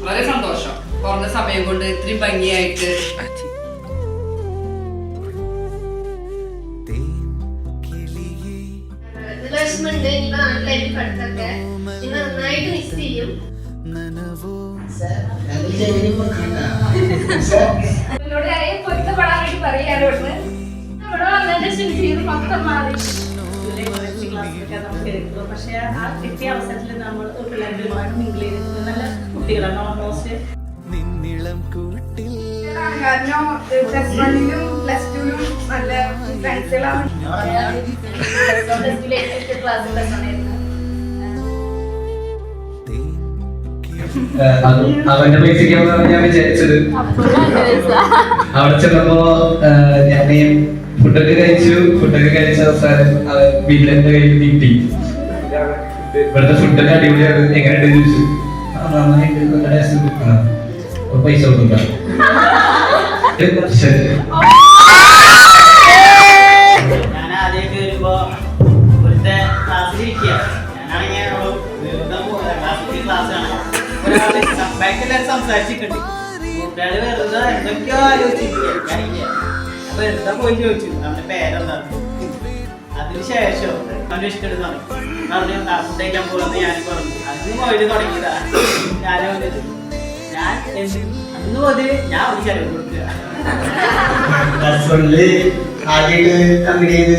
വളരെ സന്തോഷം. കുറഞ്ഞ സമയം കൊണ്ട് ഇത്രയും ഭംഗിയായിട്ട് നന്നായിട്ട് മിസ് ചെയ്യും. പൊരുത്തപ്പെടാൻ വേണ്ടി പറയാറുണ്ട്. ഇവിടെ വന്നതിന്റെ ശില്പിയിൽ മൊത്തം മാറി. പക്ഷെ ആ കിട്ടിയ അവസരത്തിൽ നമ്മൾ പിള്ളേരുടെ മിങ്കിൾ ചെയ്തിട്ട് നല്ല കുട്ടികളാണ്. ഓൾമോസ്റ്റ് കാരണം പ്ലസ് വണ്ണിലും പ്ലസ് ടുലും നല്ല ഫ്രണ്ട്സുകളാണ്. അവന്റെ പൈസക്കാണ് ഞാൻ വിചാരിച്ചത്. അവിടെ ചെന്നപ്പോ ഞാൻ ഫുഡൊക്കെ കഴിച്ച അവസാനം വീട്ടിലെന്റെ കയ്യിൽ കിട്ടി. ഇവിടുത്തെ ഫുഡൊക്കെ അടിപൊളിയാണ്, എങ്ങനെയുണ്ട് ചോദിച്ചു. പൈസ കൊടുക്കുക. ഞാൻ ആദ്യമൊക്കെ വരുമ്പോ ഇവിടുത്തെ ക്ലാസ്സിലിരിക്കുക. ഞാനാണെങ്കിൽ ക്ലാസ് കാണാം. ബാക്കിലെല്ലാവരും സംസാരിച്ചിട്ടുണ്ട്. കൂട്ടുകാര് വെറുതെ എന്തൊക്കെയോ ആലോചിച്ചിരിക്കുക. അപ്പൊ എന്താ പോയി ചോദിച്ചു അവന്റെ പേരെന്താണ്. അതിനുശേഷം അവന്റെ ഇഷ്ടം പറഞ്ഞു ഫുഡ് കഴിക്കാൻ പോകുന്നത് ഞാൻ പറഞ്ഞു. അന്ന് പോയിട്ട് തുടങ്ങിയതാ. ഞാൻ അന്ന് മുതൽ ഞാൻ ഒരു ചെലവ് കൊടുക്കുക. ആദ്യമായിട്ട് കമ്പനി ചെയ്ത്